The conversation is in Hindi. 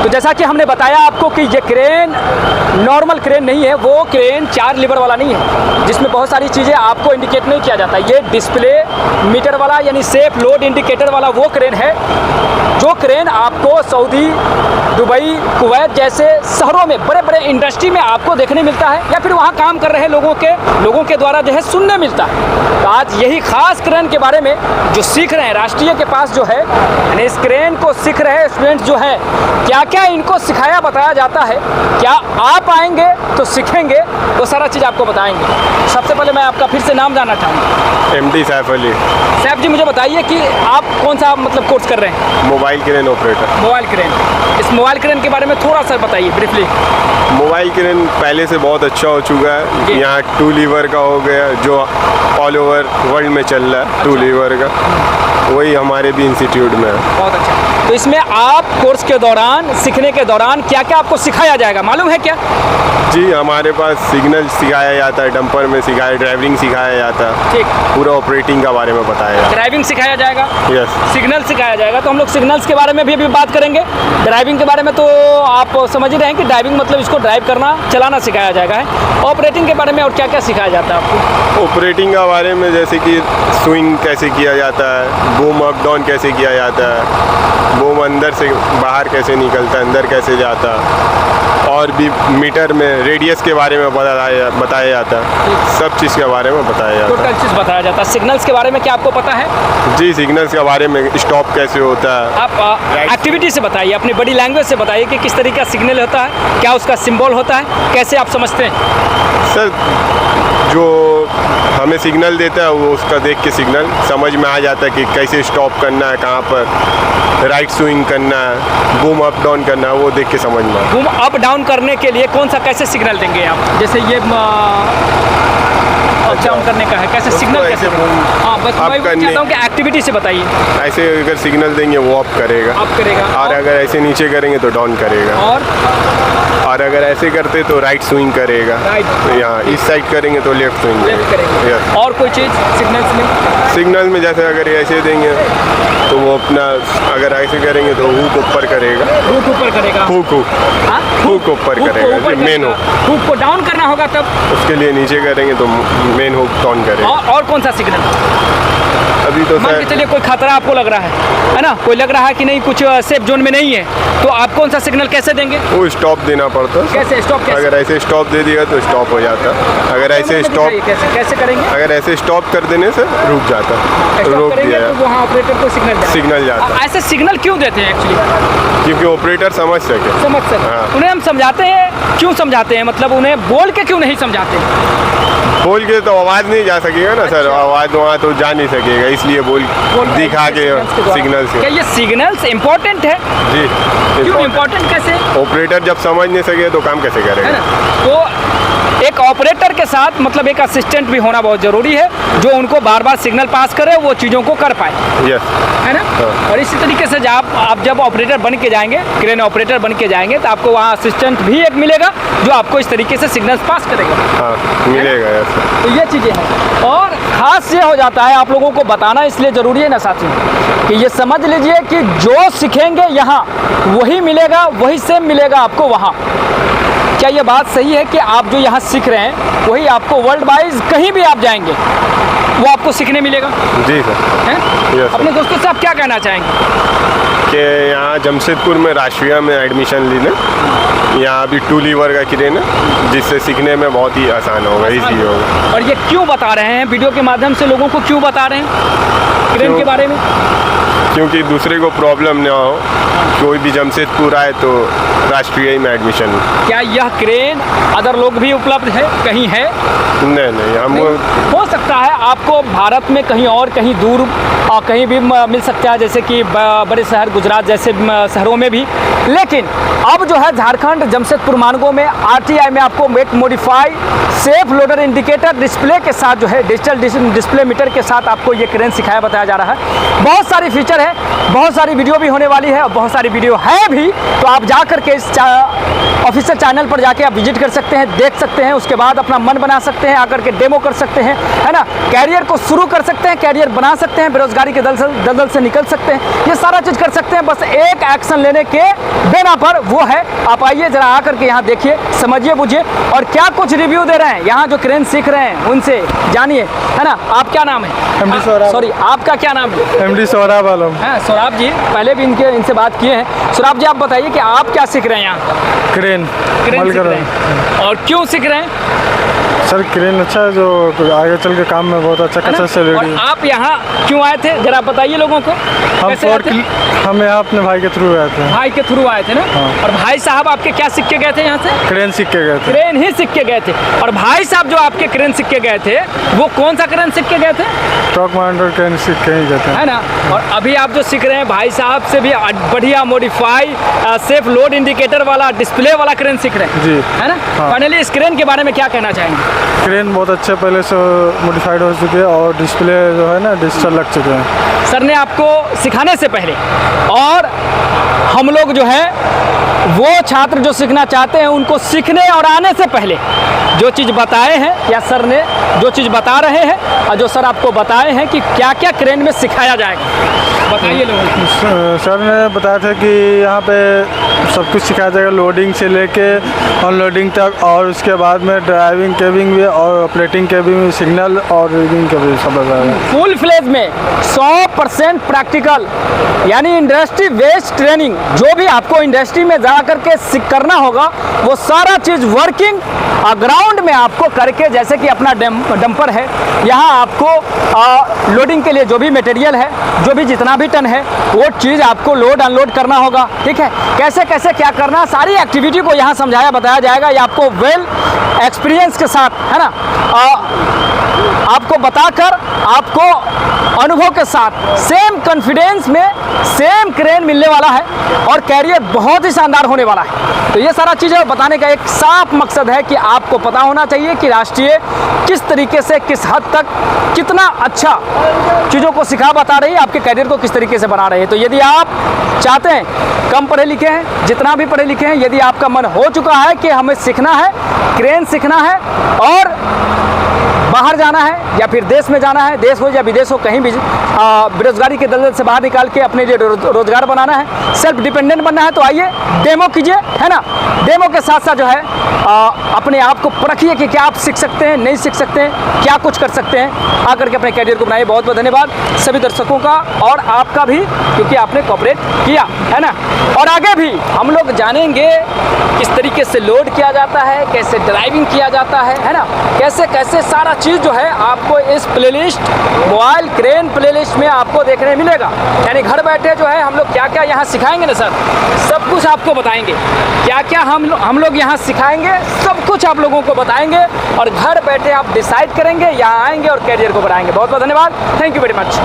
तो जैसा कि हमने बताया आपको कि ये क्रेन नॉर्मल क्रेन नहीं है, वो क्रेन 4 लीवर वाला नहीं है जिसमें बहुत सारी चीज़ें आपको इंडिकेट नहीं किया जाता। ये डिस्प्ले मीटर वाला यानी सेफ लोड इंडिकेटर वाला वो क्रेन है जो क्रेन आपको सऊदी, दुबई, कुवैत जैसे शहरों में बड़े बड़े इंडस्ट्री में आपको देखने मिलता है या फिर वहाँ काम कर रहे लोगों के द्वारा जो है सुनने मिलता है। तो आज यही खास क्रेन के बारे में जो सीख रहे हैं, राष्ट्रीय के पास जो है यानी इस क्रेन को सीख रहे स्टूडेंट्स जो है, क्या क्या इनको सिखाया बताया जाता है, क्या आप आएंगे तो सीखेंगे, वो सारा चीज़ आपको बताएंगे। सबसे पहले मैं आपका फिर से नाम जानना चाहूँगा। एमडी सैफ अली। सैफ जी, मुझे बताइए कि आप कौन सा मतलब कोर्स कर रहे हैं? Mobile crane operator. Mobile crane. इस मोबाइल क्रेन के बारे में थोड़ा सा बताइए ब्रीफली। मोबाइल क्रेन पहले से बहुत अच्छा हो चुका है। यहाँ 2 लीवर का हो गया जो ऑल ओवर वर्ल्ड में चल रहा है। 2 लीवर का वही हमारे भी इंस्टीट्यूट में है। बहुत अच्छा। तो इसमें आप कोर्स के दौरान, सीखने के दौरान क्या क्या आपको सिखाया जाएगा मालूम है क्या? जी, हमारे पास सिग्नल सिखाया जाता है, डंपर में सिखाया, ड्राइविंग सिखाया जाता है, ठीक, पूरा ऑपरेटिंग के बारे में बताया जाता है। ड्राइविंग सिखाया जाएगा, यस, सिग्नल सिखाया जाएगा। तो हम लोग सिग्नल्स के बारे में भी अभी बात करेंगे। ड्राइविंग के बारे में तो आप समझ ही रहे हैं कि ड्राइविंग मतलब इसको ड्राइव करना, चलाना सिखाया जाएगा है। ऑपरेटिंग के बारे में और क्या क्या सिखाया जाता है आपको? ऑपरेटिंग के बारे में जैसे कि स्विंग कैसे किया जाता है, बूम अप डाउन कैसे किया जाता है, बूम अंदर से बाहर कैसे निकलता है, अंदर कैसे जाता है, और भी मीटर में रेडियस के बारे में बताया जाता है। सब चीज़ के बारे में बताया जाता है। टोटल चीज़ बताया जाता है। सिग्नल्स के बारे में क्या आपको पता है? जी, सिग्नल्स के बारे में स्टॉप कैसे होता है। आप एक्टिविटी से बताइए, अपनी बॉडी लैंग्वेज से बताइए कि किस तरीके का सिग्नल होता है, क्या उसका सिंबल होता है, कैसे आप समझते हैं? सर, जो हमें सिग्नल देता है वो उसका देख के सिग्नल समझ में आ जाता है कि कैसे स्टॉप करना है, कहाँ पर राइट स्विंग करना है, बूम अप डाउन करना है, वो देख के समझ में। बूम अप डाउन करने के लिए कौन सा कैसे सिग्नल देंगे आप? जैसे ये अप डाउन करने का है, कैसे सिग्नल कैसे? हाँ, बस मैं चाहता हूँ कि एक्टिविटी से बताइए। ऐसे अगर सिग्नल देंगे वो अप करेगा, अप करेगा, और अगर ऐसे नीचे करेंगे तो डाउन करेगा, और अगर ऐसे करते तो राइट स्विंग करेगा, तो यहाँ इस साइड करेंगे तो लेफ्ट स्विंग करेगा। और कोई चीज़ सिग्नल्स में? सिग्नल में जैसे अगर ऐसे देंगे तो वो अपना, अगर ऐसे करेंगे तो हुक ऊपर करेगा, हुक ऊपर करेगा, हुक ऊपर करेगा, मेन हुक को डाउन करना होगा तब, उसके लिए नीचे करेंगे तो मेन हुक डाउन करेगा। और कौन सा सिग्नल? अभी तो मान के चलिए कोई खतरा आपको लग रहा है ना, कोई लग रहा है कि नहीं कुछ सेफ जोन में नहीं है, तो आप कौन सा सिग्नल कैसे देंगे? वो स्टॉप देना पड़ता है। कैसे स्टॉप? अगर ऐसे स्टॉप दे दिया तो स्टॉप हो जाता, अगर ऐसे स्टॉप कैसे करेंगे? अगर ऐसे स्टॉप कर देने से रुक जाता, रोक दिया तो वहाँ ऑपरेटर को सिग्नल जाता। ऐसे सिग्नल क्यों देते हैं एक्चुअली? क्योंकि ऑपरेटर समझ सके। हाँ। उन्हें हम समझाते हैं, क्यों समझाते हैं, मतलब उन्हें बोल के क्यों नहीं समझाते? बोल के तो आवाज़ नहीं जा सकेगा ना। अच्छा। सर, आवाज़ वहाँ तो जा नहीं सकेगा, इसलिए बोल दिखा के सिग्नल से। क्या ये सिग्नल्स इम्पोर्टेंट है? जी। क्यों इम्पोर्टेंट? कैसे? ऑपरेटर जब समझ नहीं सके तो काम कैसे करेगा? तो एक ऑपरेटर के साथ मतलब एक असिस्टेंट भी होना बहुत ज़रूरी है जो उनको बार बार सिग्नल पास करे, वो चीज़ों को कर पाए। यस, है ना। हाँ। और इसी तरीके से आप जब ऑपरेटर बन के जाएंगे, क्रेन ऑपरेटर बन के जाएंगे, तो आपको वहाँ असिस्टेंट भी एक मिलेगा जो आपको इस तरीके से सिग्नल्स पास करेगा। हाँ, मिलेगा। यस। तो ये चीज़ें हैं। और ख़ास ये हो जाता है, आप लोगों को बताना इसलिए ज़रूरी है ना साथियों, कि ये समझ लीजिए कि जो सीखेंगे यहाँ वही मिलेगा, वही सेम मिलेगा आपको वहाँ। क्या ये बात सही है कि आप जो यहाँ सीख रहे हैं वही आपको वर्ल्ड वाइज कहीं भी आप जाएंगे वो आपको सीखने मिलेगा? जी सर। हैं? यस। अपने दोस्तों से आप क्या कहना चाहेंगे? कि यहाँ जमशेदपुर में राष्ट्रीय में एडमिशन ले लें। यहाँ अभी 2 लीवर का क्रेन है जिससे सीखने में बहुत ही आसान होगा, ईजी होगा। और ये क्यों बता रहे हैं वीडियो के माध्यम से, लोगों को क्यों बता रहे हैं क्रेन के बारे में? क्योंकि दूसरे को प्रॉब्लम ना हो, कोई भी जमशेदपुर आए तो राष्ट्रीय में एडमिशन। क्या यह क्रेन अदर लोग भी उपलब्ध है, कहीं है? नहीं, हम हो सकता है आपको भारत में कहीं और कहीं दूर कहीं भी मिल सकता है, जैसे कि बड़े शहर गुजरात जैसे शहरों में भी। लेकिन अब जो है झारखंड जमशेदपुर मार्गों में RTI में आपको एक modify safe loader indicator display के साथ जो है डिजिटल डिस्प्ले मीटर के साथ आपको ये क्रेन सिखाया बताया जा रहा है। बहुत सारी फीचर कैरियर है। बहुत सारी वीडियो भी होने वाली है और बहुत सारी वीडियो है भी, तो आप जा कर के इस ऑफिशियल चैनल पर जाके आप विजिट कर सकते हैं, देख सकते हैं, उसके बाद अपना मन बना सकते हैं, आकर के डेमो कर सकते हैं, है ना। कैरियर को शुरू कर सकते हैं, कैरियर बना सकते हैं, बेरोजगारी के दलदल से निकल सकते हैं, ये सारा चीज़ कर सकते हैं बस एक एक्शन लेने के बिना पर, वो है आप आइए ज़रा आकर के यहाँ देखिए, समझिए, बुझिए और क्या कुछ रिव्यू दे रहे हैं यहाँ जो क्रेन सीख रहे हैं उनसे जानिए, है ना। आप क्या नाम है? MD सौरभ। सॉरी, आपका क्या नाम है? MD सौरभ आलम। हाँ सौरभ जी, पहले भी इनसे बात किए हैं। सौरभ जी, आप बताइए कि आप क्या सीख रहे हैं यहाँ? क्रेन क्रेन सीख रहे हैं। और क्यों सीख रहे हैं? सर क्रेन अच्छा है, जो आगे चल के काम में बहुत अच्छा है ना? खासा सैलरी और है। आप यहाँ क्यों आए थे, जरा बताइए लोगों को। कैसे आए थे? हम यहाँ अपने भाई के थ्रू आए थे। भाई के थ्रू आए थे ना। हाँ। और भाई साहब आपके क्या सीख के गए थे यहाँ से? क्रेन सीख के गए थे। क्रेन ही सीख के गए थे। और भाई साहब जो आपके क्रेन सीख के गए थे, वो कौन सा क्रेन सीख के गए थे? ट्रक माइंडर क्रेन सीख के ही गए थे, है ना। और अभी आप जो सीख रहे हैं भाई साहब से भी बढ़िया मॉडिफाई सेफ लोड इंडिकेटर वाला डिस्प्ले वाला क्रेन सीख रहे हैं, जी, है ना। हाँ। फाइनली इस क्रेन के बारे में क्या कहना चाहेंगे? क्रेन बहुत अच्छे पहले से मॉडिफाइड हो चुके हैं और डिस्प्ले जो है ना डिजिटल लग चुके हैं। सर ने आपको सिखाने से पहले और हम लोग जो है वो छात्र जो सीखना चाहते हैं उनको सीखने और आने से पहले जो चीज़ बताए हैं, या सर ने जो चीज़ बता रहे हैं और जो सर आपको बताए हैं कि क्या क्या क्रेन में सिखाया जाएगा, बताइए लोगों को। सर ने बताया था कि यहाँ पे सब कुछ सिखाया जाएगा, लोडिंग से लेके अनलोडिंग तक, और उसके बाद में ड्राइविंग केबिंग भी और ऑपरेटिंग केबिंग में सिग्नल और रीडिंग का भी सब बताया। फुल फ्लेज में 100% प्रैक्टिकल, यानी इंडस्ट्री बेस्ड ट्रेनिंग। जो भी आपको इंडस्ट्री में जा करके करना होगा वो सारा चीज़ वर्किंग ग्राउंड में आपको करके, जैसे कि अपना डंपर है, यहाँ आपको लोडिंग के लिए जो भी मटेरियल है, जो भी जितना भी टन है, वो चीज़ आपको लोड अनलोड करना होगा, ठीक है। कैसे कैसे क्या करना, सारी एक्टिविटी को यहाँ समझाया बताया जाएगा। ये आपको वेल एक्सपीरियंस के साथ, है ना, आपको बताकर, आपको अनुभव के साथ सेम कॉन्फिडेंस में सेम क्रेन मिलने वाला है और कैरियर बहुत ही शानदार होने वाला है। तो ये सारा चीज़ें बताने का एक साफ मकसद है कि आपको पता होना चाहिए कि राष्ट्रीय किस तरीके से, किस हद तक, कितना अच्छा चीज़ों को सिखा बता रही है, आपके कैरियर को किस तरीके से बना रही है। तो यदि आप चाहते हैं, कम पढ़े लिखे हैं, जितना भी पढ़े लिखे हैं, यदि आपका मन हो चुका है कि हमें सीखना है, क्रेन सीखना है और बाहर जाना है या फिर देश में जाना है, देश हो या विदेश हो, कहीं भी बेरोजगारी के दलदल से बाहर निकाल के अपने लिए रोजगार बनाना है, सेल्फ डिपेंडेंट बनना है, तो आइए डेमो कीजिए, है ना। डेमो के साथ साथ जो है अपने आप को परखिए कि क्या आप सीख सकते हैं, नहीं सीख सकते हैं, क्या कुछ कर सकते हैं, आकर के अपने कैरियर को बनाइए। बहुत बहुत धन्यवाद सभी दर्शकों का और आपका भी, क्योंकि आपने कोऑपरेट किया, है ना। और आगे भी हम लोग जानेंगे किस तरीके से लोड किया जाता है, कैसे ड्राइविंग किया जाता है ना, कैसे कैसे सारा चीज़ जो है आपको इस प्लेलिस्ट, मोबाइल क्रेन प्लेलिस्ट में आपको देखने मिलेगा। यानी घर बैठे जो है हम लोग क्या क्या यहाँ सिखाएंगे ना सर, सब कुछ आपको बताएंगे, क्या क्या हम लोग यहाँ सिखाएंगे, सब कुछ आप लोगों को बताएंगे और घर बैठे आप डिसाइड करेंगे, यहाँ आएंगे और कैरियर को बढ़ाएंगे। बहुत बहुत धन्यवाद, थैंक यू वेरी मच।